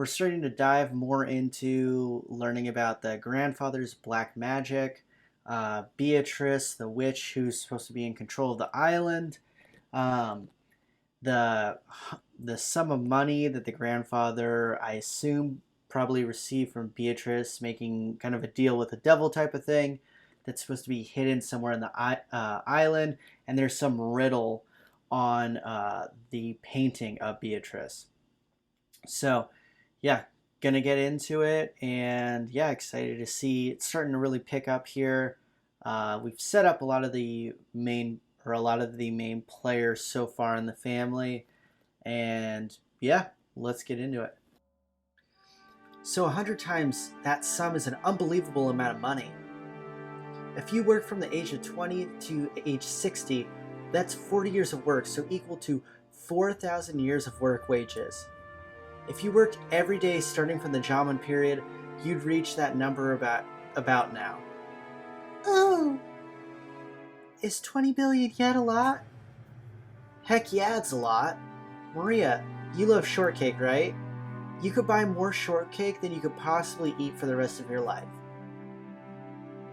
we're starting to dive more into learning about the grandfather's black magic, Beatrice, the witch who's supposed to be in control of the island, um, the the sum of money that the grandfather, I assume, probably received from Beatrice, making kind of a deal with the devil type of thing that's supposed to be hidden somewhere in the island, and there's some riddle on the painting of Beatrice. So, yeah, gonna get into it, and yeah, excited to see it's starting to really pick up here. We've set up a lot of the main players so far in the family, and yeah, let's get into it. So, 100 times that sum is an unbelievable amount of money. If you work from the age of 20 to age 60, that's 40 years of work, so equal to 4,000 years of work wages. If you worked every day starting from the Jaman period, you'd reach that number about now. Oh, is 20 billion yet a lot? Heck yeah, it's a lot. Maria, you love shortcake, right? You could buy more shortcake than you could possibly eat for the rest of your life.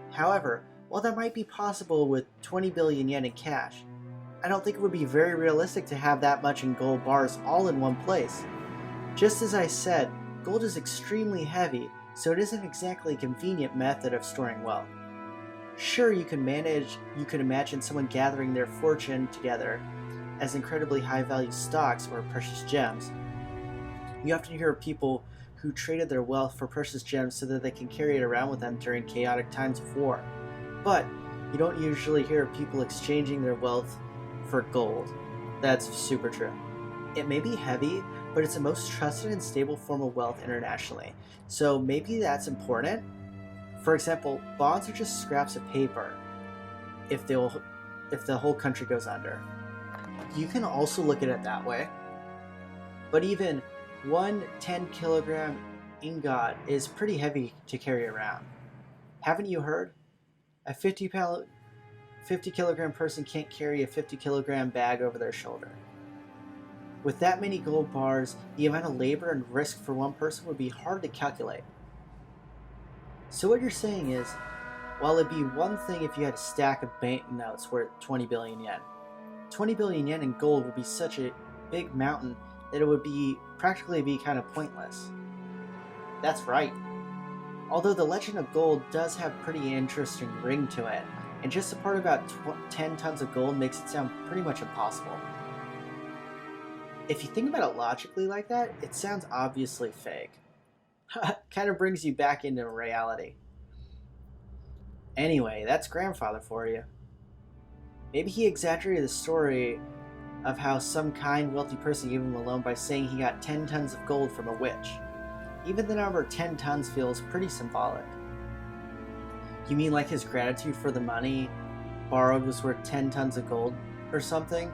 However, while that might be possible with 20 billion yen in cash, I don't think it would be very realistic to have that much in gold bars all in one place. Just as I said, gold is extremely heavy, so it isn't exactly a convenient method of storing wealth. Sure, you can imagine someone gathering their fortune together as incredibly high value stocks or precious gems. You often hear of people who traded their wealth for precious gems so that they can carry it around with them during chaotic times of war. But you don't usually hear of people exchanging their wealth for gold. That's super true. It may be heavy, but it's the most trusted and stable form of wealth internationally, so maybe that's important. For example, bonds are just scraps of paper if the whole country goes under. You can also look at it that way. But even one 10-kilogram ingot is pretty heavy to carry around. Haven't you heard? A 50-kilogram person can't carry a 50-kilogram bag over their shoulder. With that many gold bars, the amount of labor and risk for one person would be hard to calculate. So what you're saying is, while it'd be one thing if you had a stack of banknotes worth 20 billion yen, 20 billion yen in gold would be such a big mountain that it would practically be kind of pointless. That's right. Although the legend of gold does have pretty interesting ring to it, and just the part about 10 tons of gold makes it sound pretty much impossible. If you think about it logically like that, it sounds obviously fake. Kind of brings you back into reality. Anyway, that's grandfather for you. Maybe he exaggerated the story of how some kind, wealthy person gave him a loan by saying he got 10 tons of gold from a witch. Even the number 10 tons feels pretty symbolic. You mean like his gratitude for the money borrowed was worth 10 tons of gold or something?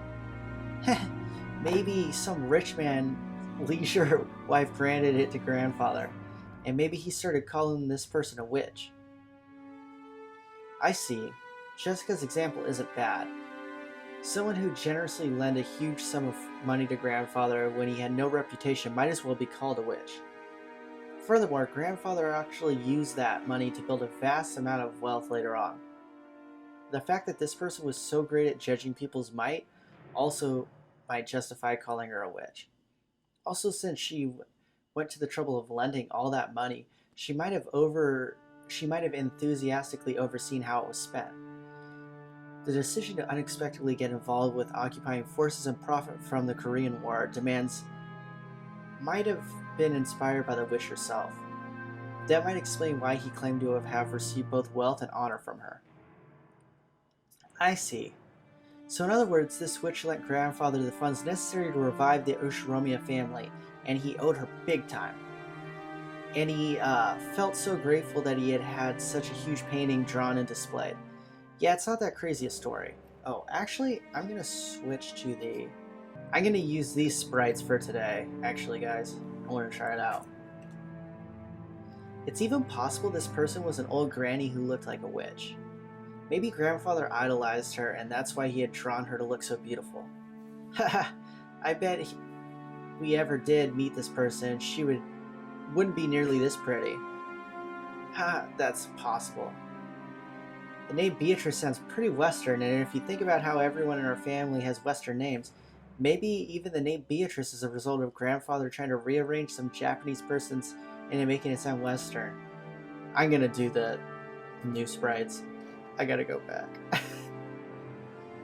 Maybe some rich man leisure wife granted it to grandfather, and maybe he started calling this person a witch. I see. Jessica's example isn't bad. Someone who generously lent a huge sum of money to grandfather when he had no reputation might as well be called a witch. Furthermore, grandfather actually used that money to build a vast amount of wealth later on. The fact that this person was so great at judging people's might also might justify calling her a witch. Also, since she went to the trouble of lending all that money, she might have enthusiastically overseen how it was spent. The decision to unexpectedly get involved with occupying forces and profit from the Korean War demands might have been inspired by the witch herself. That might explain why he claimed to have received both wealth and honor from her. I see. So in other words, this witch lent grandfather the funds necessary to revive the Oshiromiya family, and he owed her big time. And he felt so grateful that he had had such a huge painting drawn and displayed. Yeah, it's not that crazy a story. Oh, actually, I'm going to use these sprites for today, actually, guys. I want to try it out. It's even possible this person was an old granny who looked like a witch. Maybe grandfather idolized her, and that's why he had drawn her to look so beautiful. Haha, I bet we ever did meet this person, she would wouldn't be nearly this pretty. Ha, that's possible. The name Beatrice sounds pretty Western, and if you think about how everyone in our family has Western names, maybe even the name Beatrice is a result of grandfather trying to rearrange some Japanese person's into making it sound Western. I'm gonna do the new sprites. I gotta go back.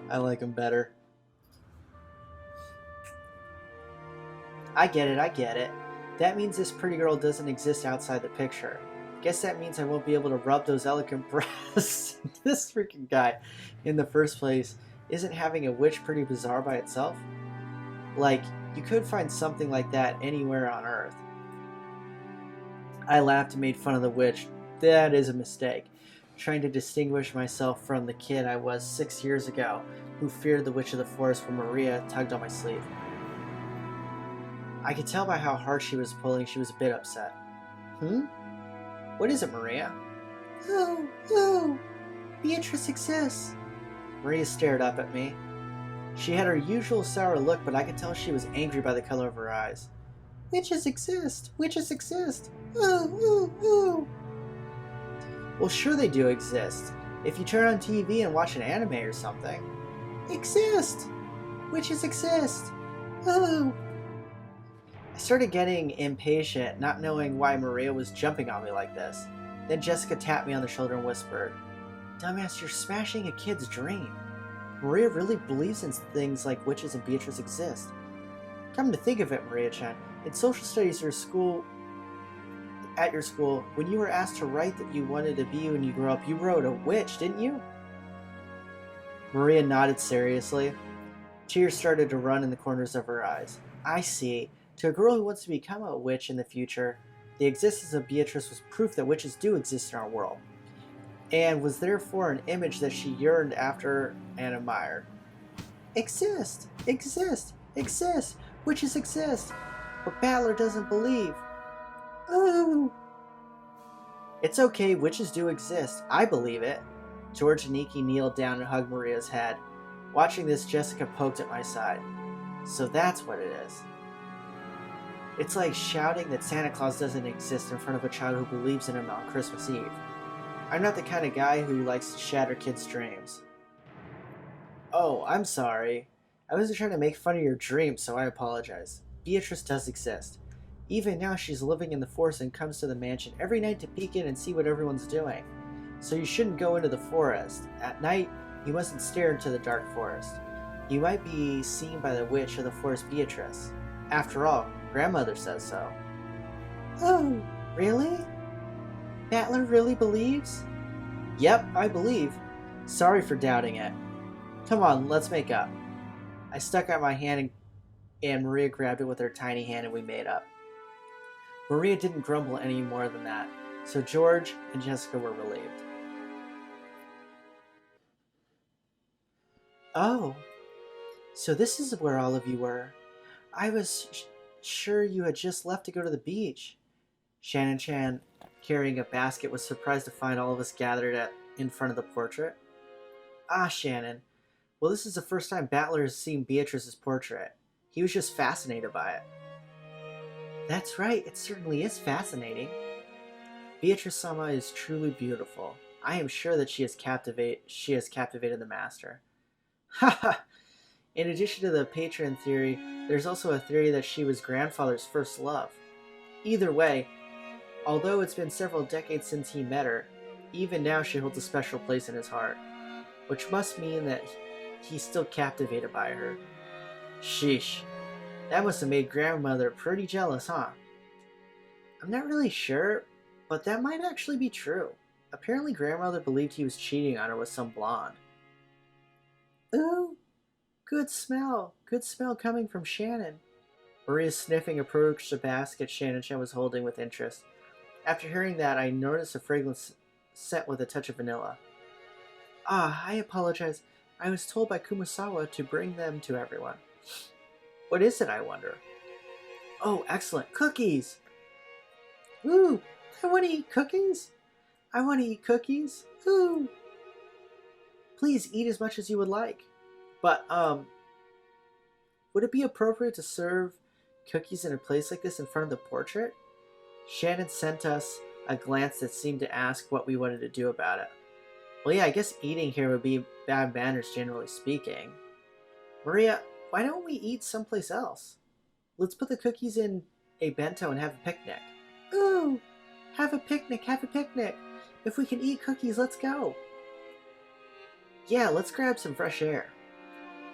I like them better. I get it. That means this pretty girl doesn't exist outside the picture. Guess that means I won't be able to rub those elegant breasts. This freaking guy, in the first place, isn't having a witch pretty bizarre by itself? Like, you could find something like that anywhere on Earth. I laughed and made fun of the witch. That is a mistake. Trying to distinguish myself from the kid I was 6 years ago, who feared the witch of the forest when Maria tugged on my sleeve. I could tell by how hard she was pulling she was a bit upset. What is it, Maria? Oh, Beatrice exists. Maria stared up at me. She had her usual sour look, but I could tell she was angry by the color of her eyes. Witches exist! Ooh. Well, sure they do exist. If you turn on TV and watch an anime or something. Exist! Witches exist! Ooh. I started getting impatient, not knowing why Maria was jumping on me like this. Then Jessica tapped me on the shoulder and whispered, Dumbass, you're smashing a kid's dream. Maria really believes in things like witches and Beatrice exist. Come to think of it, Maria-chan, in social studies at your school, when you were asked to write that you wanted to be when you grew up, you wrote a witch, didn't you? Maria nodded seriously. Tears started to run in the corners of her eyes. I see. To a girl who wants to become a witch in the future, the existence of Beatrice was proof that witches do exist in our world, and was therefore an image that she yearned after and admired. Exist! Witches exist! But Battler doesn't believe. Ooh! It's okay, witches do exist. I believe it. George and Nikki kneeled down and hugged Maria's head. Watching this, Jessica poked at my side. So that's what it is. It's like shouting that Santa Claus doesn't exist in front of a child who believes in him on Christmas Eve. I'm not the kind of guy who likes to shatter kids' dreams. Oh, I'm sorry. I wasn't trying to make fun of your dreams, so I apologize. Beatrice does exist. Even now, she's living in the forest and comes to the mansion every night to peek in and see what everyone's doing. So you shouldn't go into the forest. At night, you mustn't stare into the dark forest. You might be seen by the witch of the forest, Beatrice. After all, grandmother says so. Oh, really? Battler really believes? Yep, I believe. Sorry for doubting it. Come on, let's make up. I stuck out my hand and Maria grabbed it with her tiny hand and we made up. Maria didn't grumble any more than that, so George and Jessica were relieved. Oh, so this is where all of you were. I was sure you had just left to go to the beach. Shannon-chan, carrying a basket, was surprised to find all of us gathered in front of the portrait. Ah, Shannon. Well, this is the first time Battler has seen Beatrice's portrait. He was just fascinated by it. That's right, it certainly is fascinating. Beatrice-sama is truly beautiful. I am sure that she has captivated the master. Haha! In addition to the patron theory, there's also a theory that she was grandfather's first love. Either way, although it's been several decades since he met her, even now she holds a special place in his heart, which must mean that he's still captivated by her. Sheesh. That must have made grandmother pretty jealous, huh? I'm not really sure, but that might actually be true. Apparently grandmother believed he was cheating on her with some blonde. Ooh, good smell coming from Shannon. Maria, sniffing, approached the basket Shannon-chan was holding with interest. After hearing that, I noticed a fragrance scent with a touch of vanilla. Ah, I apologize. I was told by Kumasawa to bring them to everyone. What is it, I wonder? Oh, excellent. Cookies! Ooh, I want to eat cookies. Ooh. Please eat as much as you would like. But, would it be appropriate to serve cookies in a place like this in front of the portrait? Shannon sent us a glance that seemed to ask what we wanted to do about it. Well, yeah, I guess eating here would be bad manners, generally speaking. Maria, why don't we eat someplace else? Let's put the cookies in a bento and have a picnic. Ooh, have a picnic, have a picnic. If we can eat cookies, let's go. Yeah, let's grab some fresh air.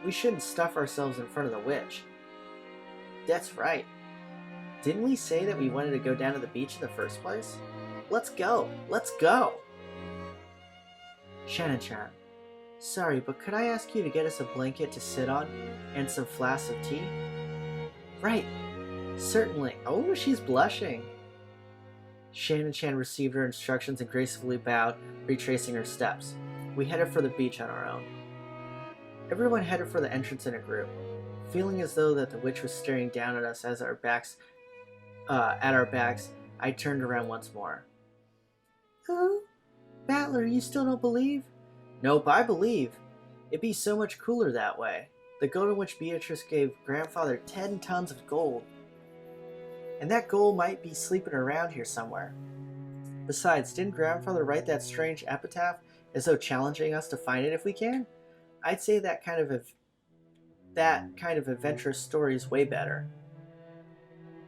We shouldn't stuff ourselves in front of the witch. That's right. Didn't we say that we wanted to go down to the beach in the first place? Let's go, let's go. Shannon-chan, sorry, but could I ask you to get us a blanket to sit on and some flasks of tea? Right, certainly. Oh, she's blushing. Shannon-chan received her instructions and gracefully bowed, retracing her steps. We headed for the beach on our own. Everyone headed for the entrance in a group, feeling as though that the witch was staring down at us as our backs. I turned around once more. Oh, Battler, you still don't believe? Nope, I believe. It'd be so much cooler that way. The golden witch Beatrice gave grandfather 10 tons of gold. And that gold might be sleeping around here somewhere. Besides, didn't grandfather write that strange epitaph as though challenging us to find it if we can? I'd say that kind of adventurous story is way better.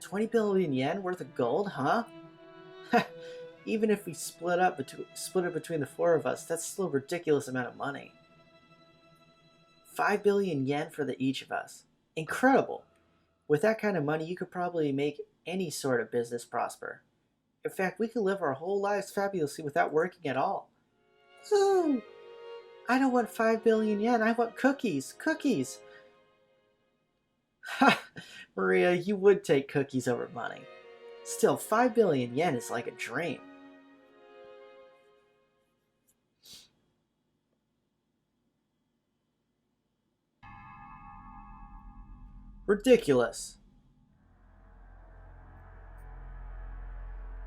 20 billion yen worth of gold, huh? Even if we split it between the four of us, that's still a ridiculous amount of money. 5 billion yen for each of us. Incredible! With that kind of money, you could probably make any sort of business prosper. In fact, we could live our whole lives fabulously without working at all. Ooh! I don't want 5 billion yen, I want cookies! Cookies! Ha! Maria, you would take cookies over money. Still, 5 billion yen is like a dream. Ridiculous.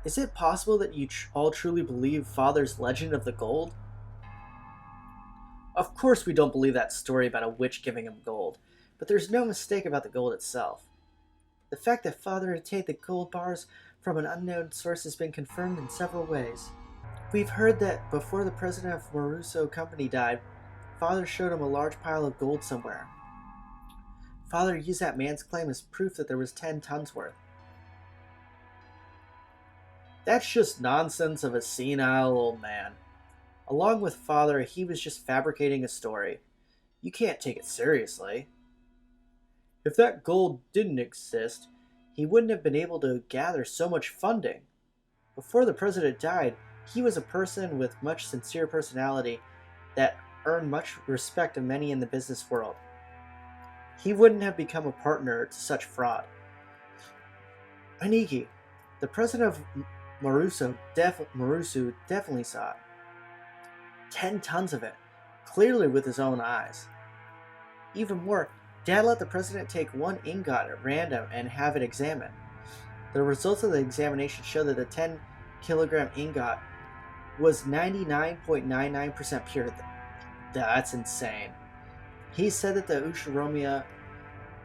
Is it possible that you all truly believe Father's legend of the gold? Of course we don't believe that story about a witch giving him gold, but there's no mistake about the gold itself. The fact that Father obtained the gold bars from an unknown source has been confirmed in several ways. We've heard that before the president of Maruso Company died, Father showed him a large pile of gold somewhere. Father used that man's claim as proof that there was 10 tons worth. That's just nonsense of a senile old man. Along with Father, he was just fabricating a story. You can't take it seriously. If that gold didn't exist, he wouldn't have been able to gather so much funding. Before the president died, he was a person with much sincere personality that earned much respect of many in the business world. He wouldn't have become a partner to such fraud. Aniki, the president of Marusu definitely saw it. 10 tons of it, clearly with his own eyes. Even more, Dad let the president take one ingot at random and have it examined. The results of the examination show that the 10 kilogram ingot was 99.99% pure. That's insane. He said that the Ushiromiya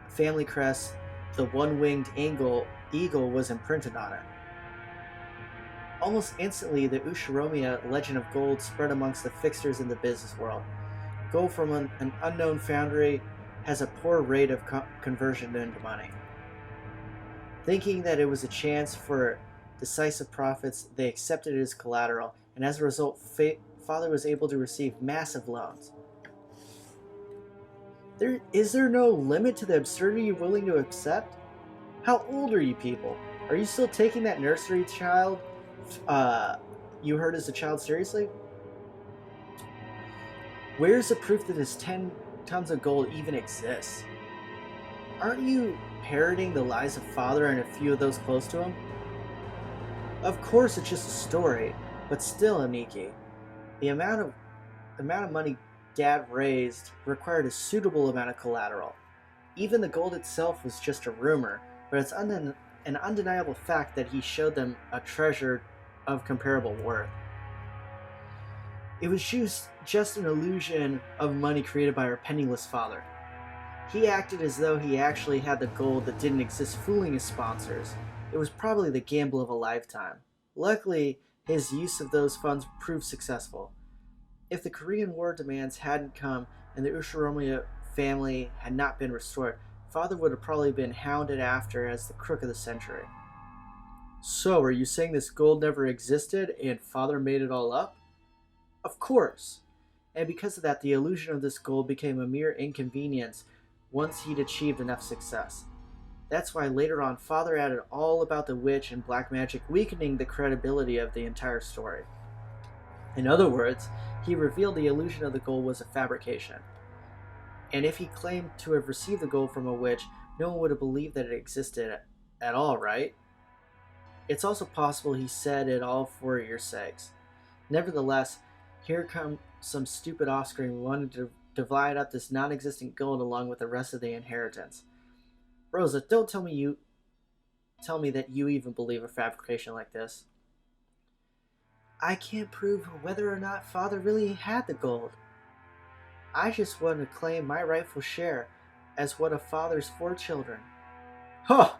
family crest, the one-winged eagle, was imprinted on it. Almost instantly, the Ushiromiya legend of gold spread amongst the fixers in the business world. Gold from an unknown foundry has a poor rate of conversion into money. Thinking that it was a chance for decisive profits, they accepted it as collateral, and as a result, Father was able to receive massive loans. Is there no limit to the absurdity you're willing to accept? How old are you people? Are you still taking that nursery child you heard as a child seriously? Where's the proof that this 10 tons of gold even exists? Aren't you parroting the lies of Father and a few of those close to him? Of course it's just a story, but still, Aniki, the amount of money Dad raised required a suitable amount of collateral. Even the gold itself was just a rumor, but it's an undeniable fact that he showed them a treasure of comparable worth. It was just an illusion of money created by our penniless father. He acted as though he actually had the gold that didn't exist, fooling his sponsors. It was probably the gamble of a lifetime. Luckily, his use of those funds proved successful. If the Korean War demands hadn't come and the Ushiromiya family had not been restored, Father would have probably been hounded after as the crook of the century. So, are you saying this gold never existed and Father made it all up? Of course. And because of that, the illusion of this gold became a mere inconvenience once he'd achieved enough success. That's why later on, Father added all about the witch and black magic, weakening the credibility of the entire story. In other words, he revealed the illusion of the gold was a fabrication. And if he claimed to have received the gold from a witch, no one would have believed that it existed at all, right? It's also possible he said it all for your sakes. Nevertheless, here come some stupid offspring wanting to divide up this non-existent gold along with the rest of the inheritance. Rosa, don't tell me that you even believe a fabrication like this. I can't prove whether or not Father really had the gold. I just want to claim my rightful share as one of Father's 4 children. Huh!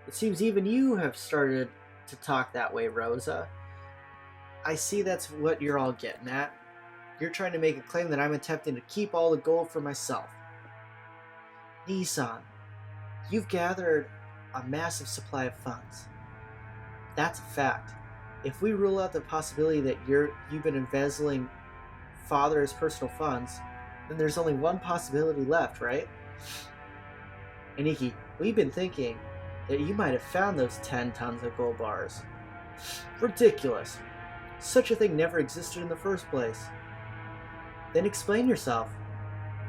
It seems even you have started to talk that way, Rosa. I see that's what you're all getting at. You're trying to make a claim that I'm attempting to keep all the gold for myself. Nissan, you've gathered a massive supply of funds. That's a fact. If we rule out the possibility that you've been embezzling Father's personal funds, then there's only one possibility left, right? Aniki, we've been thinking that you might have found those 10 tons of gold bars. Ridiculous. Such a thing never existed in the first place. Then explain yourself.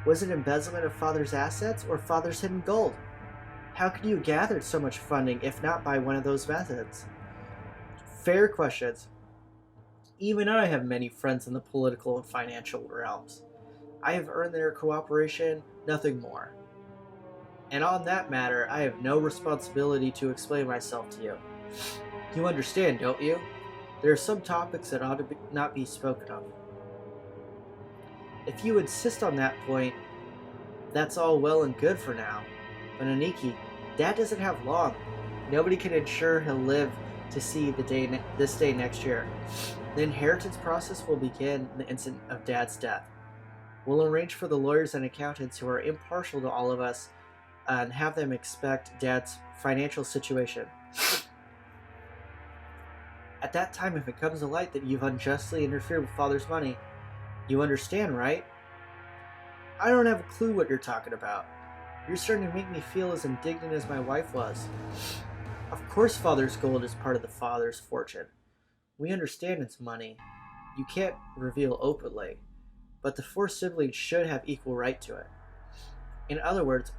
Was it embezzlement of Father's assets or Father's hidden gold? How could you gather so much funding if not by one of those methods? Fair questions. Even I have many friends in the political and financial realms. I have earned their cooperation, nothing more. And on that matter, I have no responsibility to explain myself to you. You understand, don't you? There are some topics that ought to not be spoken of. If you insist on that point, that's all well and good for now. But Aniki, Dad doesn't have long. Nobody can ensure he'll live to see this day next year. The inheritance process will begin the instant of Dad's death. We'll arrange for the lawyers and accountants who are impartial to all of us and have them inspect Dad's financial situation. At that time, if it comes to light that you've unjustly interfered with Father's money, you understand, right? I don't have a clue what you're talking about. You're starting to make me feel as indignant as my wife was. Of course Father's gold is part of the Father's fortune. We understand it's money. You can't reveal openly, but the 4 siblings should have equal right to it. In other words,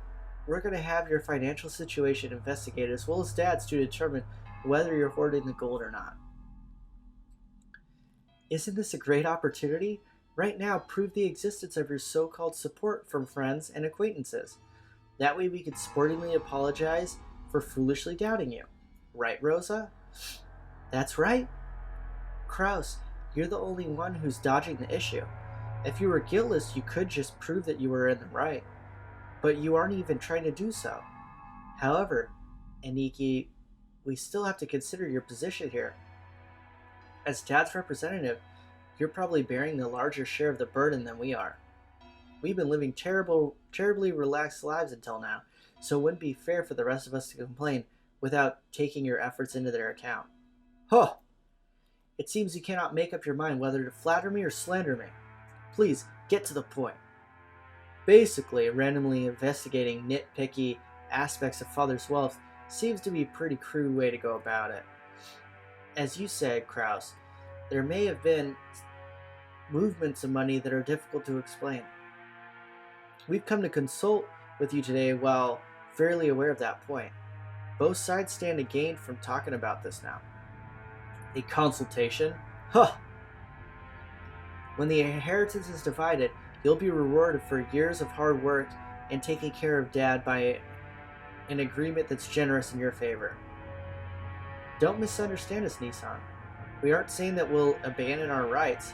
we're going to have your financial situation investigated as well as Dad's to determine whether you're hoarding the gold or not. Isn't this a great opportunity? Right now, prove the existence of your so-called support from friends and acquaintances. That way we can sportingly apologize for foolishly doubting you. Right, Rosa? That's right. Kraus, you're the only one who's dodging the issue. If you were guiltless, you could just prove that you were in the right. But you aren't even trying to do so. However, Aniki, we still have to consider your position here. As Dad's representative, you're probably bearing the larger share of the burden than we are. We've been living terribly relaxed lives until now, so it wouldn't be fair for the rest of us to complain without taking your efforts into their account. Huh! It seems you cannot make up your mind whether to flatter me or slander me. Please, get to the point. Basically, randomly investigating nitpicky aspects of Father's wealth seems to be a pretty crude way to go about it. As you said, Kraus, there may have been movements of money that are difficult to explain. We've come to consult with you today while fairly aware of that point. Both sides stand to gain from talking about this now. A consultation? Huh! When the inheritance is divided, you'll be rewarded for years of hard work and taking care of Dad by an agreement that's generous in your favor. Don't misunderstand us, Nissan. We aren't saying that we'll abandon our rights,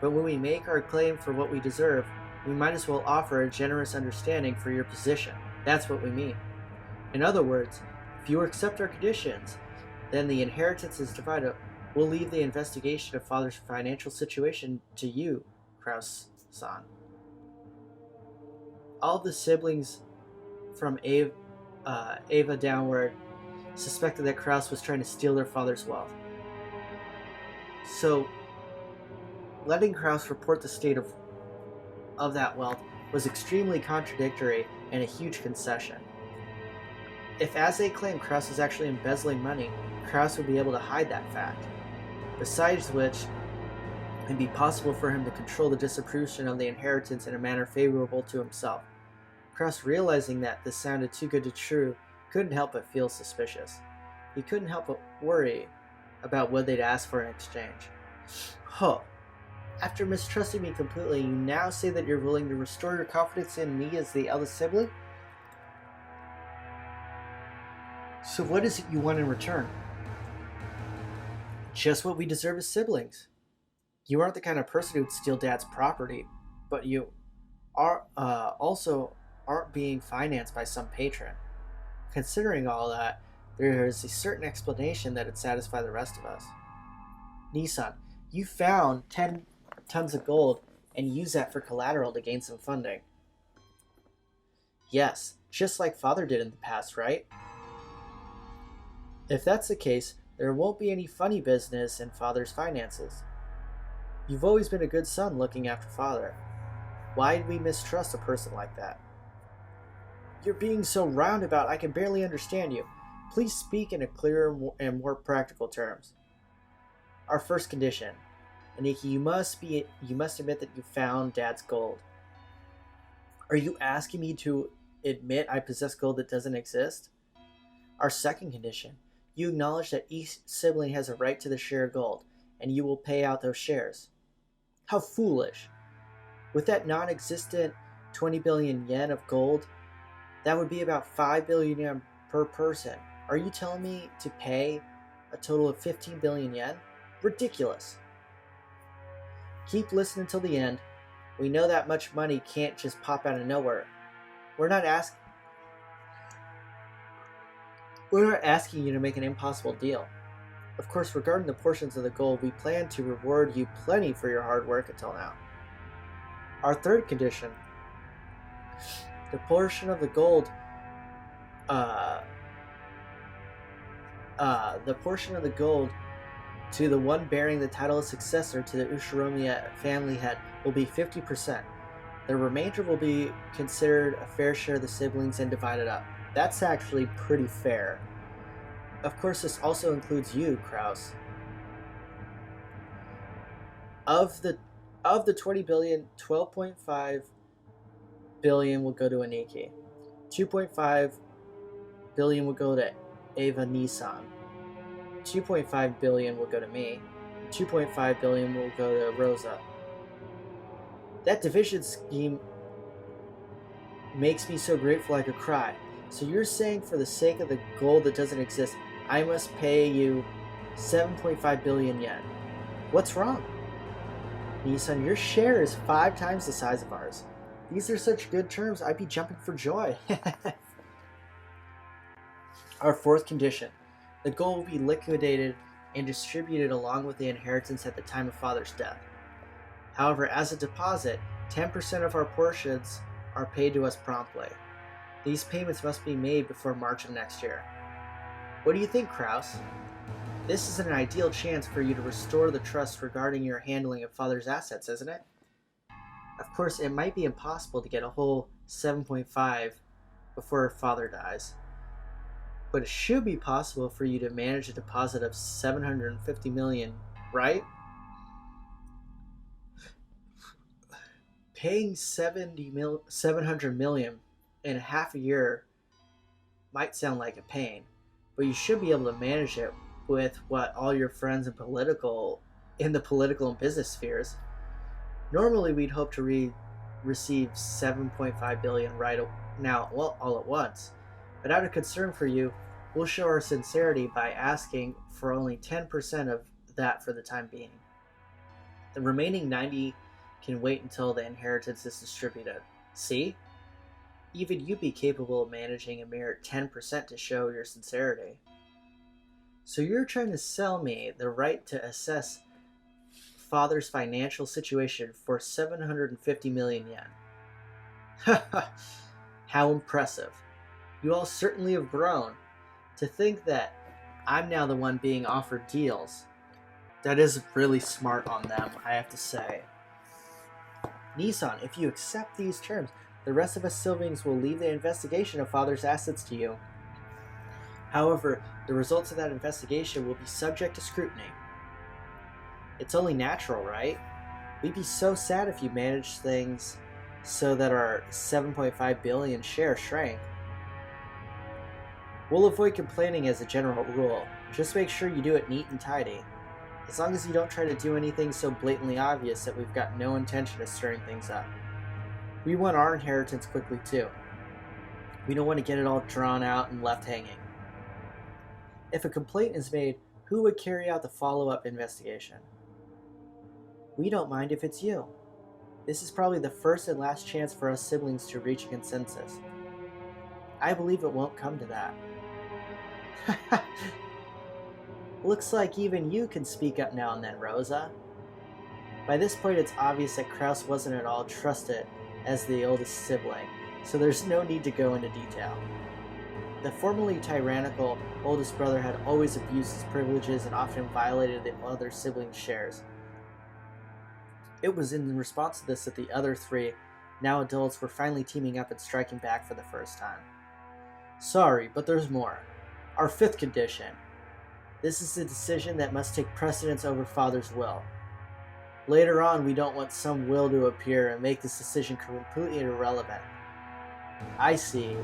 but when we make our claim for what we deserve, we might as well offer a generous understanding for your position. That's what we mean. In other words, If you accept our conditions, then the inheritance is divided. We'll leave the investigation of father's financial situation to you, Kraus-san. All the siblings from Ava downward suspected that Kraus was trying to steal their father's wealth. So, letting Kraus report the state of that wealth was extremely contradictory and a huge concession. If, as they claim, Kraus is actually embezzling money, Kraus would be able to hide that fact. Besides which, it'd be possible for him to control the distribution of the inheritance in a manner favorable to himself. Kraus, realizing that this sounded too good to be true, couldn't help but feel suspicious. He couldn't help but worry about what they'd ask for in exchange. Huh. After mistrusting me completely, you now say that you're willing to restore your confidence in me as the eldest sibling? So what is it you want in return? Just what we deserve as siblings. You aren't the kind of person who would steal Dad's property, but you are also aren't being financed by some patron. Considering all that, there is a certain explanation that would satisfy the rest of us. Nissan, you found 10 tons of gold and used that for collateral to gain some funding. Yes, just like Father did in the past, right? If that's the case, there won't be any funny business in Father's finances. You've always been a good son looking after Father. Why'd we mistrust a person like that? You're being so roundabout, I can barely understand you. Please speak in a clearer and more practical terms. Our first condition. Aniki, you must admit that you found Dad's gold. Are you asking me to admit I possess gold that doesn't exist? Our second condition. You acknowledge that each sibling has a right to the share of gold, and you will pay out those shares. How foolish. With that non-existent 20 billion yen of gold, that would be about 5 billion yen per person. Are you telling me to pay a total of 15 billion yen? Ridiculous. Keep listening till the end. We know that much money can't just pop out of nowhere. We're not asking you to make an impossible deal. Of course, regarding the portions of the gold, we plan to reward you plenty for your hard work until now. Our third condition. The portion of the gold to the one bearing the title of successor to the Ushiromiya family head will be 50%. The remainder will be considered a fair share of the siblings and divided up. That's actually pretty fair. Of course, this also includes you, Kraus. Of the 20 billion, 12.5 billion will go to Aniki. 2.5 billion will go to Ava Nissan. 2.5 billion will go to me. 2.5 billion will go to Rosa. That division scheme makes me so grateful I could cry. So you're saying for the sake of the gold that doesn't exist, I must pay you 7.5 billion yen. What's wrong? Nissan, your share is 5 times the size of ours. These are such good terms, I'd be jumping for joy. Our fourth condition. The gold will be liquidated and distributed along with the inheritance at the time of Father's death. However, as a deposit, 10% of our portions are paid to us promptly. These payments must be made before March of next year. What do you think, Kraus? This is an ideal chance for you to restore the trust regarding your handling of Father's assets, isn't it? Of course, it might be impossible to get a whole 7.5 before Father dies. But it should be possible for you to manage a deposit of 750 million, right? Paying 700 million in half a year might sound like a pain, but you should be able to manage it with what all your friends in the political and business spheres. Normally, we'd hope to receive 7.5 billion right now, well, all at once. But out of concern for you, we'll show our sincerity by asking for only 10% of that for the time being. The remaining 90 can wait until the inheritance is distributed. See? Even you'd be capable of managing a mere 10% to show your sincerity. So you're trying to sell me the right to assess father's financial situation for 750 million yen. How impressive. You all certainly have grown. To think that I'm now the one being offered deals. That is really smart on them, I have to say. Nissan, if you accept these terms, the rest of us siblings will leave the investigation of father's assets to you. However, the results of that investigation will be subject to scrutiny. It's only natural, right? We'd be so sad if you managed things so that our 7.5 billion share shrank. We'll avoid complaining as a general rule. Just make sure you do it neat and tidy. As long as you don't try to do anything so blatantly obvious that we've got no intention of stirring things up. We want our inheritance quickly too. We don't want to get it all drawn out and left hanging. If a complaint is made, who would carry out the follow-up investigation? We don't mind if it's you. This is probably the first and last chance for us siblings to reach a consensus. I believe it won't come to that. Looks like even you can speak up now and then, Rosa. By this point, it's obvious that Kraus wasn't at all trusted as the oldest sibling, so there's no need to go into detail. The formerly tyrannical oldest brother had always abused his privileges and often violated the other siblings' shares. It was in response to this that the other three, now adults, were finally teaming up and striking back for the first time. Sorry, but there's more. Our fifth condition. This is a decision that must take precedence over Father's will. Later on, we don't want some will to appear and make this decision completely irrelevant. I see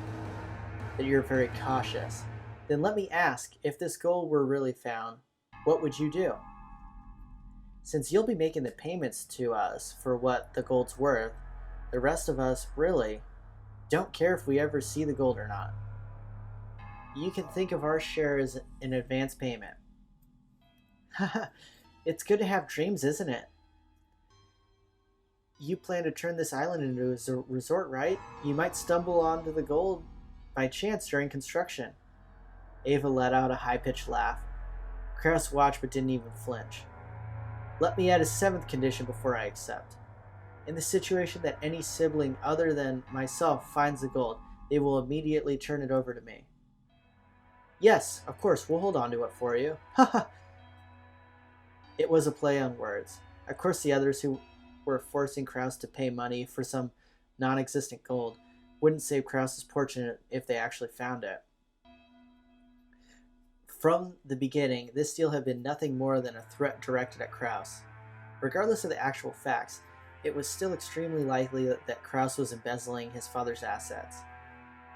that you're very cautious. Then let me ask, if this gold were really found, what would you do? Since you'll be making the payments to us for what the gold's worth, the rest of us really don't care if we ever see the gold or not. You can think of our share as an advance payment. It's good to have dreams, isn't it? You plan to turn this island into a resort, right? You might stumble onto the gold by chance during construction. Ava let out a high-pitched laugh. Kraus watched but didn't even flinch. Let me add a seventh condition before I accept. In the situation that any sibling other than myself finds the gold, they will immediately turn it over to me. Yes, of course, we'll hold on to it for you. Haha. It was a play on words. Of course, the others who were forcing Kraus to pay money for some non-existent gold wouldn't save Kraus's fortune if they actually found it. From the beginning, this deal had been nothing more than a threat directed at Kraus. Regardless of the actual facts, it was still extremely likely that Kraus was embezzling his father's assets.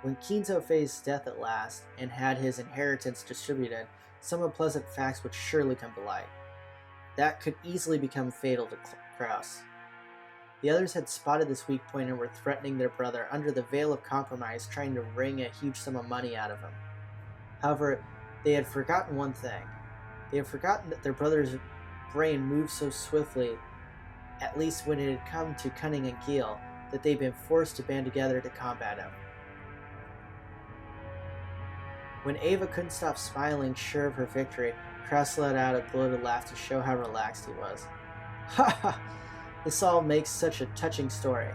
When Kinzo faced death at last and had his inheritance distributed, some unpleasant facts would surely come to light. That could easily become fatal to Kraus. The others had spotted this weak point and were threatening their brother under the veil of compromise, trying to wring a huge sum of money out of him. However, they had forgotten one thing. They had forgotten that their brother's brain moved so swiftly, at least when it had come to Cunning and Gil, that they'd been forced to band together to combat him. When Ava couldn't stop smiling, sure of her victory, Kraus let out a gloated laugh to show how relaxed he was. Ha ha! This all makes such a touching story.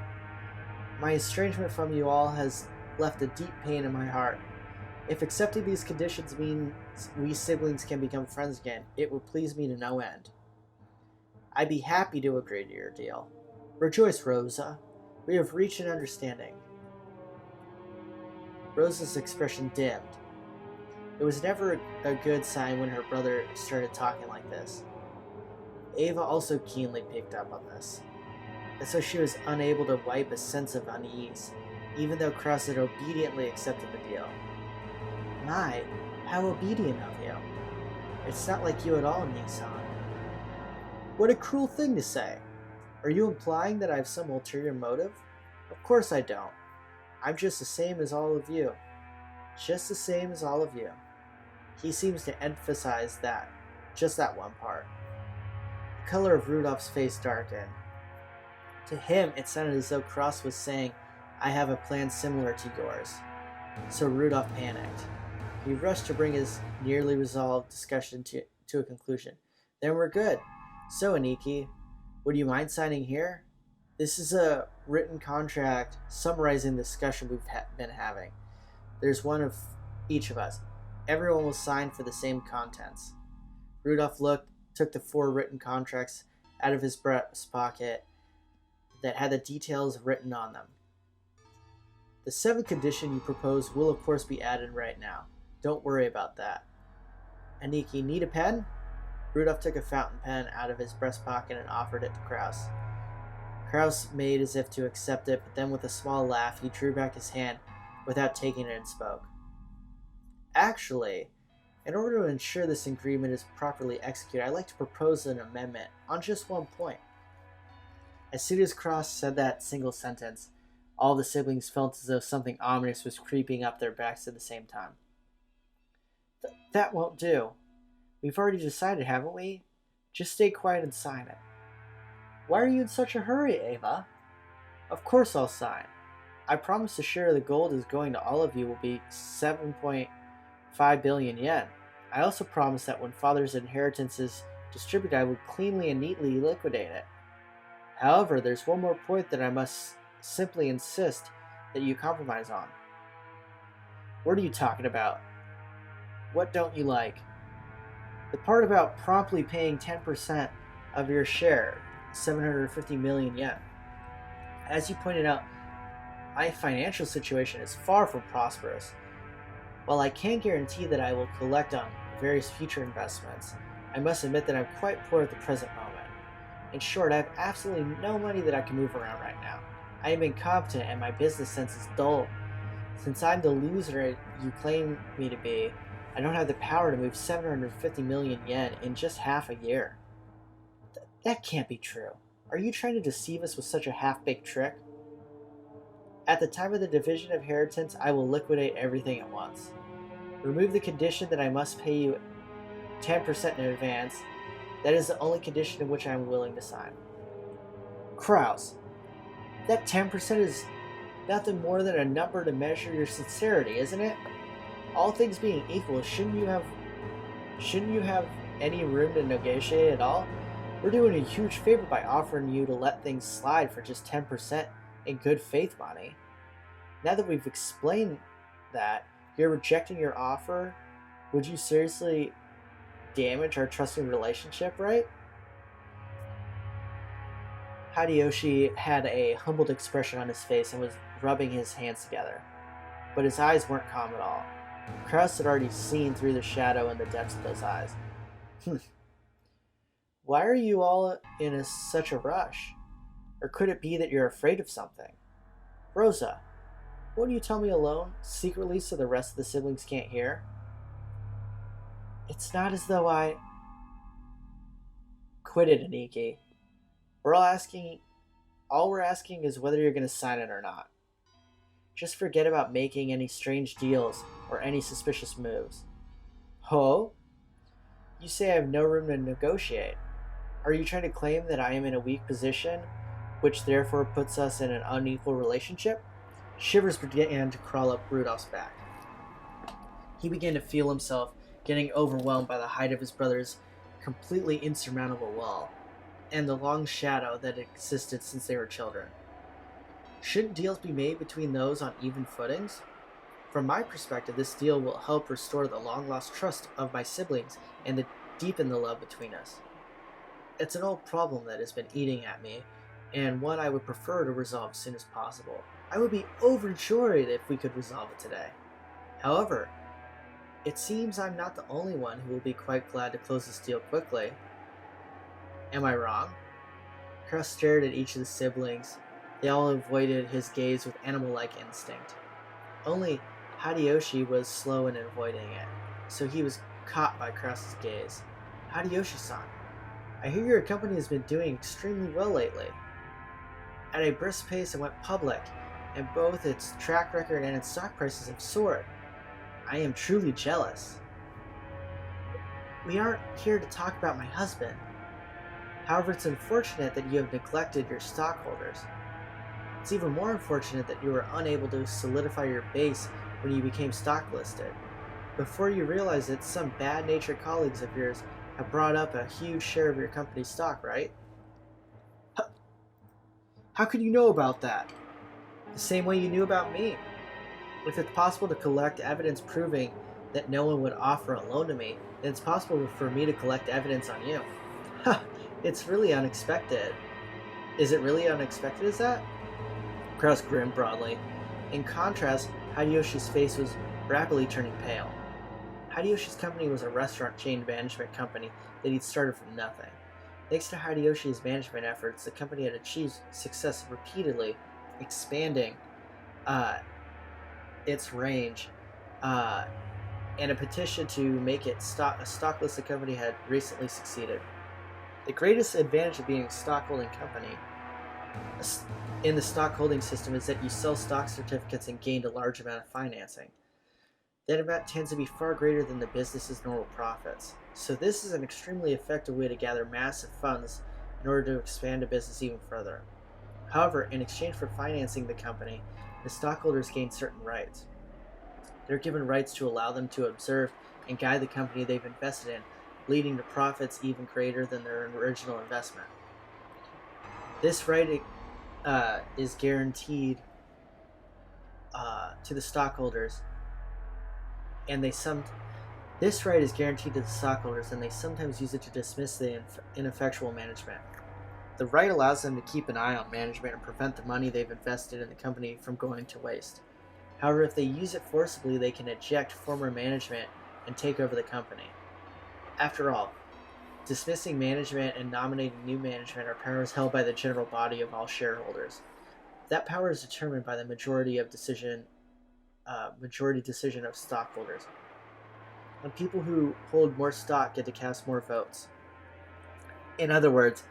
My estrangement from you all has left a deep pain in my heart. If accepting these conditions means we siblings can become friends again, it would please me to no end. I'd be happy to agree to your deal. Rejoice, Rosa. We have reached an understanding. Rosa's expression dimmed. It was never a good sign when her brother started talking like this. Ava also keenly picked up on this, and so she was unable to wipe a sense of unease, even though Kraus had obediently accepted the deal. My, how obedient of you. It's not like you at all, Nissan. What a cruel thing to say. Are you implying that I have some ulterior motive? Of course I don't. I'm just the same as all of you. Just the same as all of you. He seems to emphasize that, just that one part. The color of Rudolph's face darkened. To him, it sounded as though Kraus was saying, I have a plan similar to yours. So Rudolph panicked. He rushed to bring his nearly resolved discussion to a conclusion. Then we're good. So, Aniki, would you mind signing here? This is a written contract summarizing the discussion we've been having. There's one of each of us. Everyone will sign for the same contents. Rudolph took the 4 written contracts out of his breast pocket that had the details written on them. The 7th condition you propose will of course be added right now. Don't worry about that. Aniki, need a pen? Rudolph took a fountain pen out of his breast pocket and offered it to Kraus. Kraus made as if to accept it, but then with a small laugh he drew back his hand without taking it and spoke. Actually, in order to ensure this agreement is properly executed, I'd like to propose an amendment on just one point. As soon as Kraus said that single sentence, all the siblings felt as though something ominous was creeping up their backs at the same time. That won't do. We've already decided, haven't we? Just stay quiet and sign it. Why are you in such a hurry, Ava? Of course I'll sign. I promise the share of the gold is going to all of you will be 7.5 billion yen. I also promise that when Father's inheritance is distributed, I will cleanly and neatly liquidate it. However, there's one more point that I must simply insist that you compromise on. What are you talking about? What don't you like? The part about promptly paying 10% of your share, 750 million yen. As you pointed out, my financial situation is far from prosperous. While I can't guarantee that I will collect on various future investments, I must admit that I'm quite poor at the present moment. In short, I have absolutely no money that I can move around right now. I am incompetent and my business sense is dull. Since I'm the loser you claim me to be, I don't have the power to move 750 million yen in just half a year. That can't be true. Are you trying to deceive us with such a half-baked trick? At the time of the division of inheritance, I will liquidate everything at once. Remove the condition that I must pay you 10% in advance. That is the only condition in which I am willing to sign. Kraus, that 10% is nothing more than a number to measure your sincerity, isn't it? All things being equal, shouldn't you have any room to negotiate at all? We're doing a huge favor by offering you to let things slide for just 10% in good faith money. Now that we've explained that you're rejecting your offer, would you seriously damage our trusting relationship, right? Hideyoshi had a humbled expression on his face and was rubbing his hands together, but his eyes weren't calm at all. Kraus had already seen through the shadow in the depths of those eyes. Why are you all in such a rush? Or could it be that you're afraid of something? Rosa, won't you tell me alone, secretly so the rest of the siblings can't hear? It's not as though I... Quit it, Aniki. All we're asking is whether you're going to sign it or not. Just forget about making any strange deals or any suspicious moves. Ho? You say I have no room to negotiate. Are you trying to claim that I am in a weak position, which therefore puts us in an unequal relationship? Shivers began to crawl up Rudolph's back. He began to feel himself getting overwhelmed by the height of his brother's completely insurmountable wall, and the long shadow that existed since they were children. Shouldn't deals be made between those on even footings? From my perspective, this deal will help restore the long-lost trust of my siblings and to deepen the love between us. It's an old problem that has been eating at me, and one I would prefer to resolve as soon as possible. I would be overjoyed if we could resolve it today. However, it seems I'm not the only one who will be quite glad to close this deal quickly. Am I wrong? Kraus stared at each of the siblings. They all avoided his gaze with animal-like instinct. Only Hideyoshi was slow in avoiding it, so he was caught by Kraus's gaze. Hideyoshi-san, I hear your company has been doing extremely well lately. At a brisk pace, it went public, and both its track record and its stock prices have soared. I am truly jealous. We aren't here to talk about my husband. However, it's unfortunate that you have neglected your stockholders. It's even more unfortunate that you were unable to solidify your base when you became stock listed. Before you realize it, some bad-natured colleagues of yours have brought up a huge share of your company's stock, right? How could you know about that? The same way you knew about me. If it's possible to collect evidence proving that no one would offer a loan to me, then it's possible for me to collect evidence on you. It's really unexpected. Is it really unexpected as that? Kraus grinned broadly. In contrast, Hideyoshi's face was rapidly turning pale. Hideyoshi's company was a restaurant chain management company that he'd started from nothing. Thanks to Hideyoshi's management efforts, the company had achieved success repeatedly, expanding its range, and a petition to make it a stock-listed company had recently succeeded. The greatest advantage of being a stock-holding company in the stock-holding system is that you sell stock certificates and gain a large amount of financing. That amount tends to be far greater than the business's normal profits. So this is an extremely effective way to gather massive funds in order to expand a business even further. However, in exchange for financing the company, the stockholders gain certain rights. They're given rights to allow them to observe and guide the company they've invested in, leading to profits even greater than their original investment. This right is guaranteed to the stockholders, and this right is guaranteed to the stockholders, and they sometimes use it to dismiss the ineffectual management. The right allows them to keep an eye on management and prevent the money they've invested in the company from going to waste. However, if they use it forcibly, they can eject former management and take over the company. After all, dismissing management and nominating new management are powers held by the general body of all shareholders. That power is determined by the majority decision of stockholders. And people who hold more stock get to cast more votes. In other words,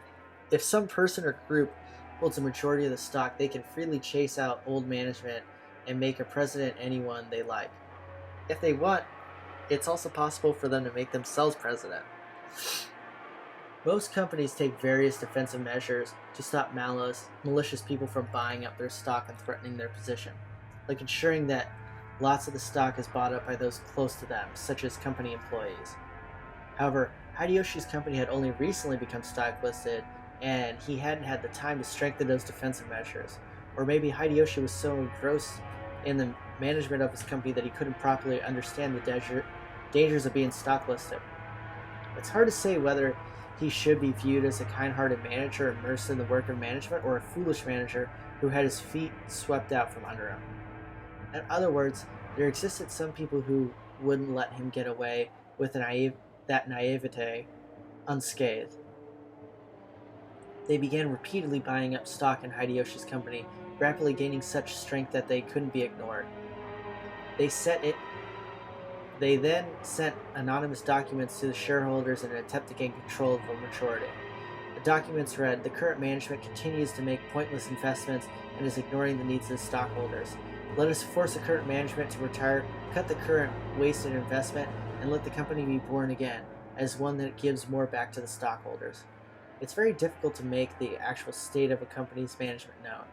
if some person or group holds a majority of the stock, they can freely chase out old management and make a president anyone they like. If they want, it's also possible for them to make themselves president. Most companies take various defensive measures to stop malicious people from buying up their stock and threatening their position, like ensuring that lots of the stock is bought up by those close to them, such as company employees. However, Hideyoshi's company had only recently become stock listed, and he hadn't had the time to strengthen those defensive measures. Or maybe Hideyoshi was so engrossed in the management of his company that he couldn't properly understand the dangers of being stock listed. It's hard to say whether he should be viewed as a kind-hearted manager immersed in the work of management, or a foolish manager who had his feet swept out from under him. In other words, there existed some people who wouldn't let him get away with that naivete unscathed. They began repeatedly buying up stock in Hideyoshi's company, rapidly gaining such strength that they couldn't be ignored. They then sent anonymous documents to the shareholders in an attempt to gain control of the majority. The documents read, "The current management continues to make pointless investments and is ignoring the needs of the stockholders. Let us force the current management to retire, cut the current wasted investment, and let the company be born again, as one that gives more back to the stockholders." It's very difficult to make the actual state of a company's management known.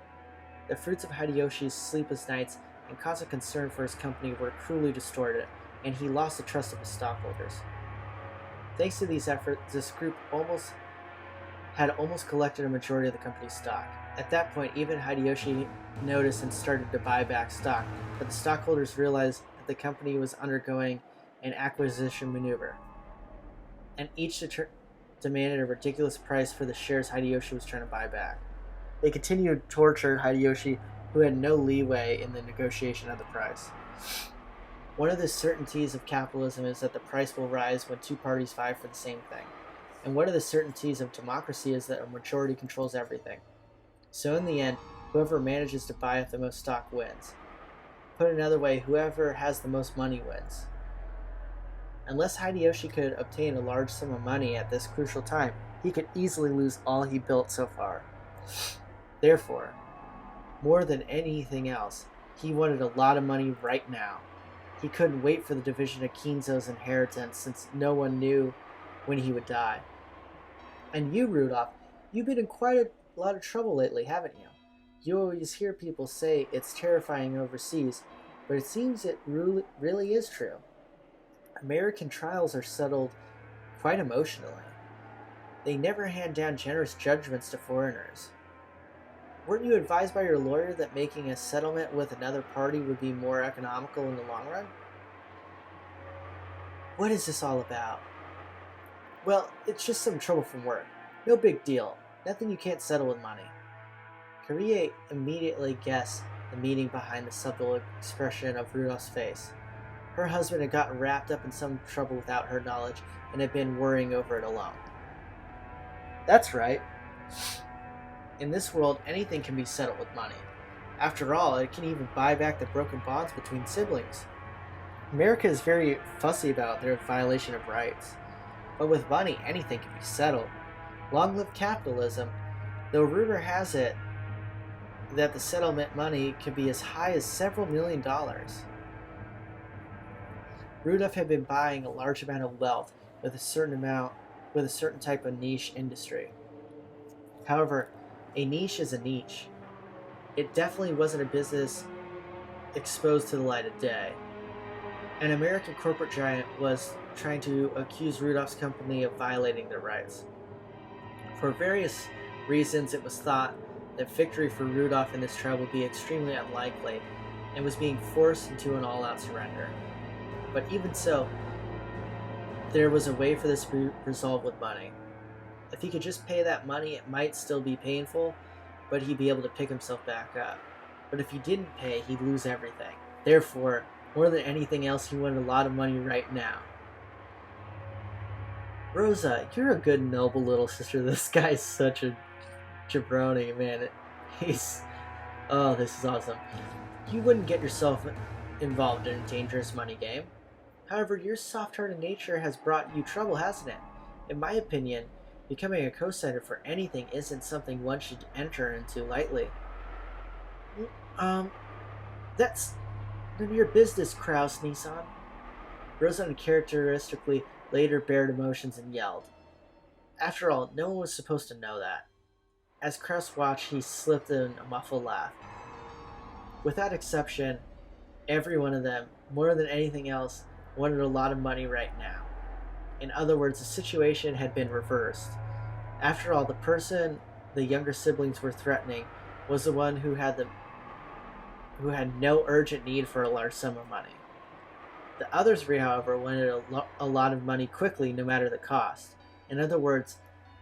The fruits of Hideyoshi's sleepless nights and constant concern for his company were cruelly distorted, and he lost the trust of his stockholders. Thanks to these efforts, this group had almost collected a majority of the company's stock. At that point, even Hideyoshi noticed and started to buy back stock, but the stockholders realized that the company was undergoing an acquisition maneuver, and each demanded a ridiculous price for the shares Hideyoshi was trying to buy back. They continued to torture Hideyoshi, who had no leeway in the negotiation of the price. One of the certainties of capitalism is that the price will rise when two parties vie for the same thing. And one of the certainties of democracy is that a majority controls everything. So in the end, whoever manages to buy up the most stock wins. Put another way, whoever has the most money wins. Unless Hideyoshi could obtain a large sum of money at this crucial time, he could easily lose all he built so far. Therefore, more than anything else, he wanted a lot of money right now. He couldn't wait for the division of Kinzo's inheritance, since no one knew when he would die. And you, Rudolph, you've been in quite a lot of trouble lately, haven't you? You always hear people say it's terrifying overseas, but it seems it really is true. American trials are settled quite emotionally. They never hand down generous judgments to foreigners. Weren't you advised by your lawyer that making a settlement with another party would be more economical in the long run? What is this all about? Well, it's just some trouble from work. No big deal. Nothing you can't settle with money. Korea immediately guessed the meaning behind the subtle expression of Rudolph's face. Her husband had gotten wrapped up in some trouble without her knowledge and had been worrying over it alone. That's right. In this world, anything can be settled with money. After all, it can even buy back the broken bonds between siblings. America is very fussy about their violation of rights. But with money, anything can be settled. Long live capitalism, though rumor has it that the settlement money can be as high as several $1,000,000. Rudolph had been buying a large amount of wealth with a certain type of niche industry. However, a niche is a niche. It definitely wasn't a business exposed to the light of day. An American corporate giant was trying to accuse Rudolph's company of violating their rights. For various reasons, it was thought that victory for Rudolph in this trial would be extremely unlikely and was being forced into an all-out surrender. But even so, there was a way for this to be resolved with money. If he could just pay that money, it might still be painful, but he'd be able to pick himself back up. But if he didn't pay, he'd lose everything. Therefore, more than anything else, he wanted a lot of money right now. Rosa, you're a good, noble little sister. This guy's such a jabroni, man. Oh, this is awesome. You wouldn't get yourself involved in a dangerous money game. However, your soft-hearted nature has brought you trouble, hasn't it? In my opinion, becoming a co-signer for anything isn't something one should enter into lightly. That's none of your business, Kraus Nissan. Rosa uncharacteristically later bared emotions and yelled. After all, no one was supposed to know that. As Kraus watched, he slipped in a muffled laugh. Without exception, every one of them, more than anything else, wanted a lot of money right now. In other words, the situation had been reversed. After all, the person the younger siblings were threatening was the one who had no urgent need for a large sum of money. The other three, however, wanted a lot of money quickly, no matter the cost. In other words,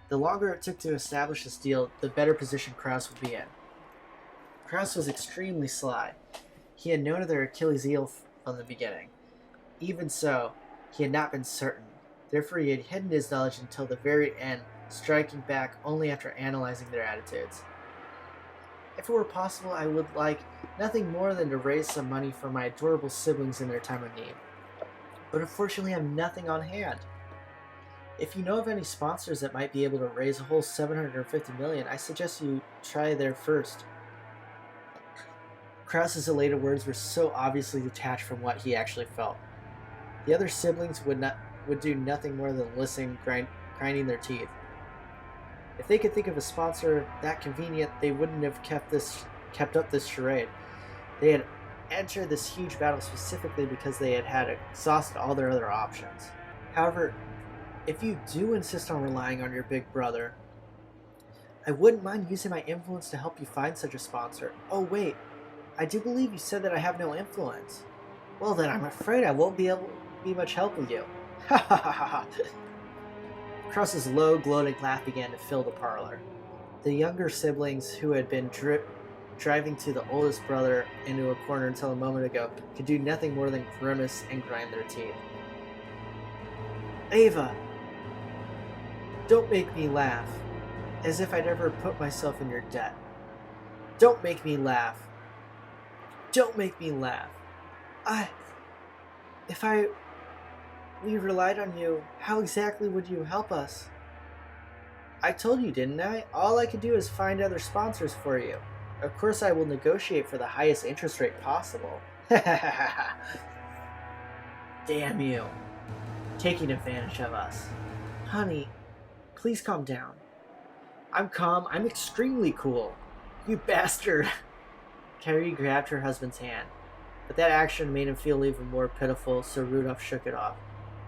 the longer it took to establish this deal, the better position Kraus would be in. Kraus was extremely sly. He had known of their Achilles heel from the beginning. Even so, he had not been certain. Therefore, he had hidden his knowledge until the very end, striking back only after analyzing their attitudes. If it were possible, I would like nothing more than to raise some money for my adorable siblings in their time of need. But unfortunately, I have nothing on hand. If you know of any sponsors that might be able to raise a whole $750 million, I suggest you try there first. Kraus's elated words were so obviously detached from what he actually felt. The other siblings would do nothing more than listen, grinding their teeth. If they could think of a sponsor that convenient, they wouldn't have kept up this charade. They had entered this huge battle specifically because they had exhausted all their other options. However, if you do insist on relying on your big brother, I wouldn't mind using my influence to help you find such a sponsor. Oh wait, I do believe you said that I have no influence. Well then, I'm afraid I won't be able to be much help with you. Ha ha ha ha ha. Kraus's low, gloating laugh began to fill the parlor. The younger siblings, who had been driving to the oldest brother into a corner until a moment ago, could do nothing more than grimace and grind their teeth. Ava! Don't make me laugh, as if I'd ever put myself in your debt. Don't make me laugh. Don't make me laugh. If we relied on you, how exactly would you help us? I told you, didn't I? All I could do is find other sponsors for you. Of course I will negotiate for the highest interest rate possible. Damn you. Taking advantage of us. Honey, please calm down. I'm calm. I'm extremely cool. You bastard! Kairi grabbed her husband's hand, but that action made him feel even more pitiful, so Rudolph shook it off.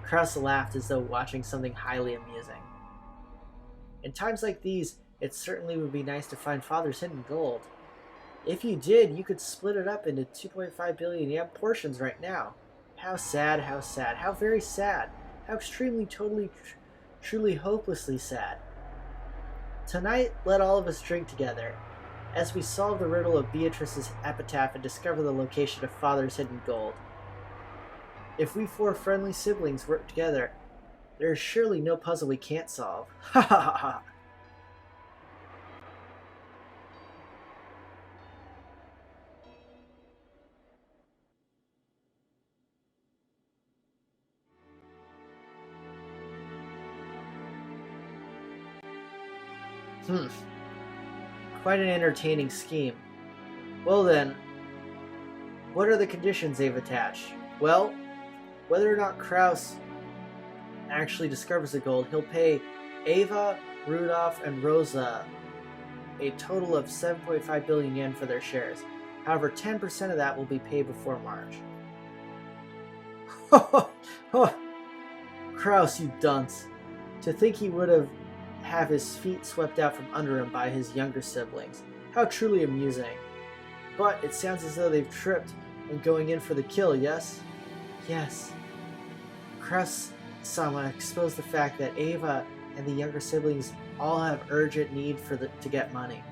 Kraus laughed as though watching something highly amusing. In times like these, it certainly would be nice to find Father's hidden gold. If you did, you could split it up into 2.5 billion yen portions right now. How sad, how very sad, how extremely, totally, truly, hopelessly sad. Tonight, let all of us drink together, as we solve the riddle of Beatrice's epitaph and discover the location of Father's hidden gold. If we four friendly siblings work together, there is surely no puzzle we can't solve. Ha ha ha ha! Quite an entertaining scheme. Well then, what are the conditions they've attached? Well, whether or not Kraus actually discovers the gold, he'll pay Ava, Rudolph, and Rosa a total of 7.5 billion yen for their shares. However, 10% of that will be paid before March. Kraus, you dunce. To think he would have his feet swept out from under him by his younger siblings. How truly amusing. But it sounds as though they've tripped and going in for the kill, yes? Yes. Kraus-sama exposed the fact that Ava and the younger siblings all have urgent need to get money.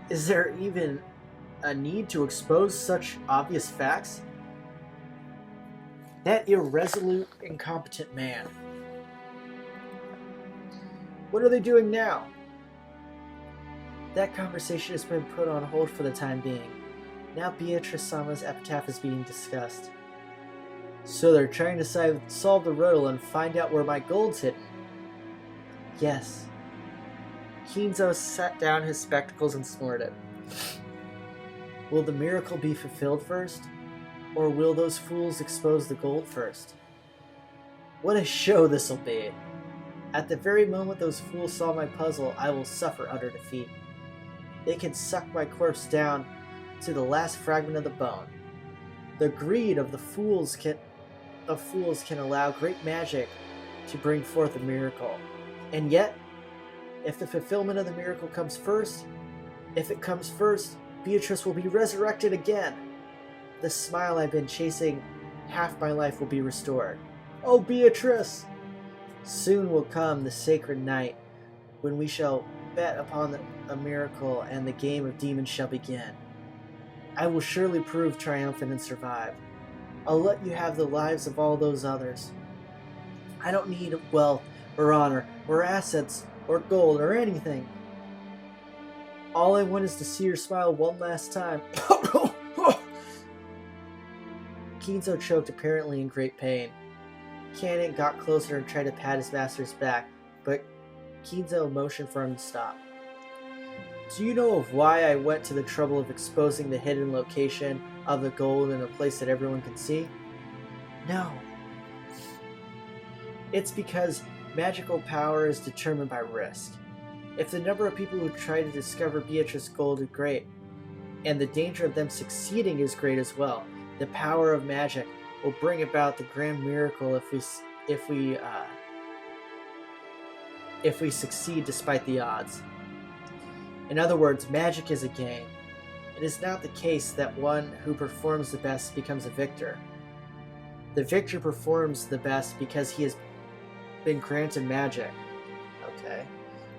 Is there even a need to expose such obvious facts? That irresolute, incompetent man. What are they doing now? That conversation has been put on hold for the time being. Now Beatrice-sama's epitaph is being discussed. So they're trying to solve the riddle and find out where my gold's hidden. Yes. Kinzo set down his spectacles and snorted. Will the miracle be fulfilled first? Or will those fools expose the gold first? What a show this'll be! At the very moment those fools solve my puzzle, I will suffer utter defeat. They can suck my corpse down to the last fragment of the bone. The greed of the fools can allow great magic to bring forth a miracle. And yet, if the fulfillment of the miracle comes first, Beatrice will be resurrected again. The smile I've been chasing half my life will be restored. Oh, Beatrice! Soon will come the sacred night when we shall bet upon a miracle and the game of demons shall begin. I will surely prove triumphant and survive. I'll let you have the lives of all those others. I don't need wealth or honor or assets or gold or anything. All I want is to see your smile one last time. Kinzo choked, apparently in great pain. Kanen got closer and tried to pat his master's back, but Kinzo motioned for him to stop. Do you know of why I went to the trouble of exposing the hidden location of the gold in a place that everyone can see? No. It's because magical power is determined by risk. If the number of people who try to discover Beatrice's gold is great, and the danger of them succeeding is great as well, the power of magic will bring about the grand miracle if we succeed despite the odds. In other words, magic is a game. It is not the case that one who performs the best becomes a victor. The victor performs the best because he has been granted magic. Okay.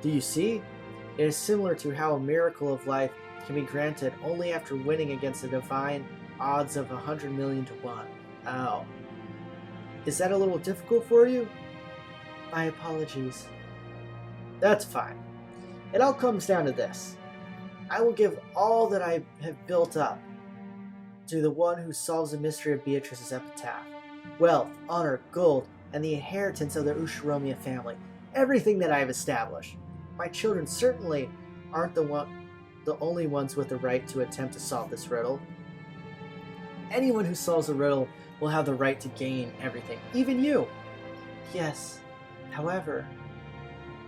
Do you see? It is similar to how a miracle of life can be granted only after winning against the divine odds of 100 million to 1. Ow. Is that a little difficult for you? My apologies. That's fine. It all comes down to this. I will give all that I have built up to the one who solves the mystery of Beatrice's epitaph. Wealth, honor, gold, and the inheritance of the Ushiromiya family. Everything that I have established. My children certainly aren't the only ones with the right to attempt to solve this riddle. Anyone who solves the riddle will have the right to gain everything, even you. Yes, however,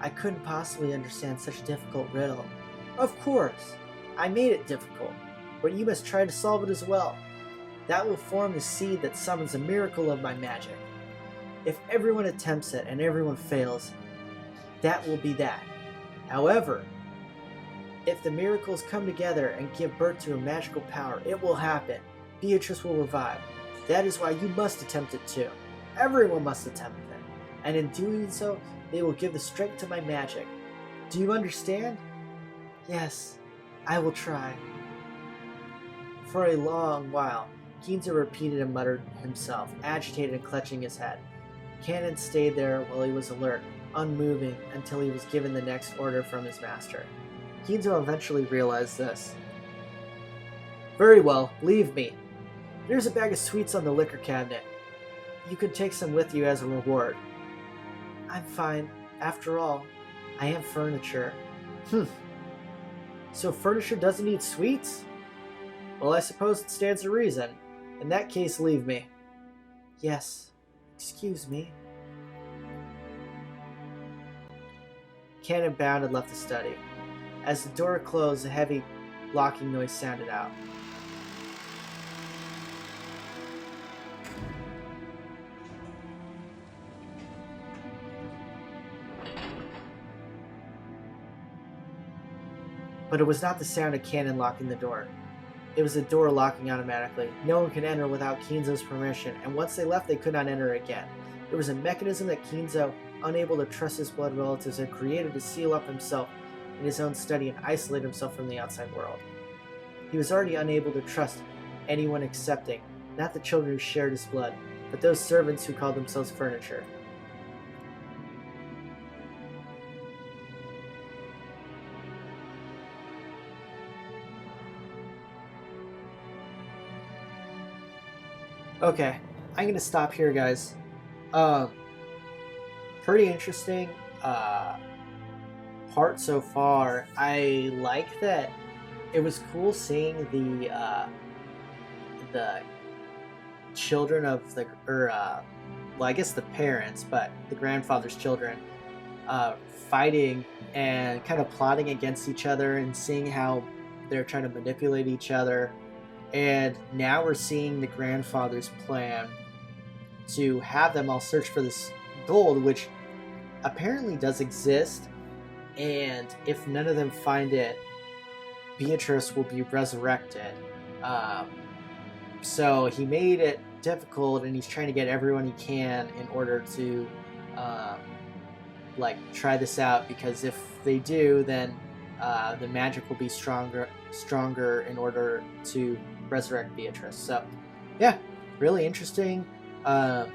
I couldn't possibly understand such a difficult riddle. Of course, I made it difficult, but you must try to solve it as well. That will form the seed that summons a miracle of my magic. If everyone attempts it and everyone fails, that will be that. However, if the miracles come together and give birth to a magical power, it will happen. Beatrice will revive. That is why you must attempt it too. Everyone must attempt it. And in doing so, they will give the strength to my magic. Do you understand? Yes, I will try. For a long while, Ginza repeated and muttered himself, agitated and clutching his head. Canon stayed there while he was alert, unmoving, until he was given the next order from his master. Ginzo eventually realized this. Very well, leave me. There's a bag of sweets on the liquor cabinet. You could take some with you as a reward. I'm fine. After all, I am furniture. So furniture doesn't need sweets? Well, I suppose it stands to reason. In that case, leave me. Yes. Excuse me. Canon bowed and left the study. As the door closed, a heavy locking noise sounded out. But it was not the sound of Canon locking the door. It was the door locking automatically. No one could enter without Kinzo's permission, and once they left, they could not enter again. There was a mechanism that Kinzo, unable to trust his blood relatives, had created to seal up himself in his own study and isolate himself from the outside world. He was already unable to trust anyone excepting, not the children who shared his blood, but those servants who called themselves furniture. Okay, I'm gonna stop here, guys. Pretty interesting part so far. I like that it was cool seeing the children of the well, I guess the parents, but the grandfather's children fighting and kind of plotting against each other and seeing how they're trying to manipulate each other. And now we're seeing the grandfather's plan to have them all search for this gold, which apparently does exist. And if none of them find it, Beatrice will be resurrected. So he made it difficult, and he's trying to get everyone he can in order to try this out, because if they do, then the magic will be stronger in order to resurrect Beatrice. So yeah, really interesting. I'm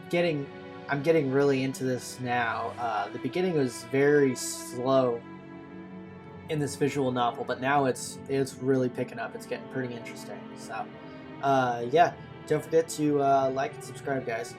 getting really into this now. The beginning was very slow in this visual novel, but now it's really picking up. It's getting pretty interesting. So yeah, don't forget to like and subscribe, guys.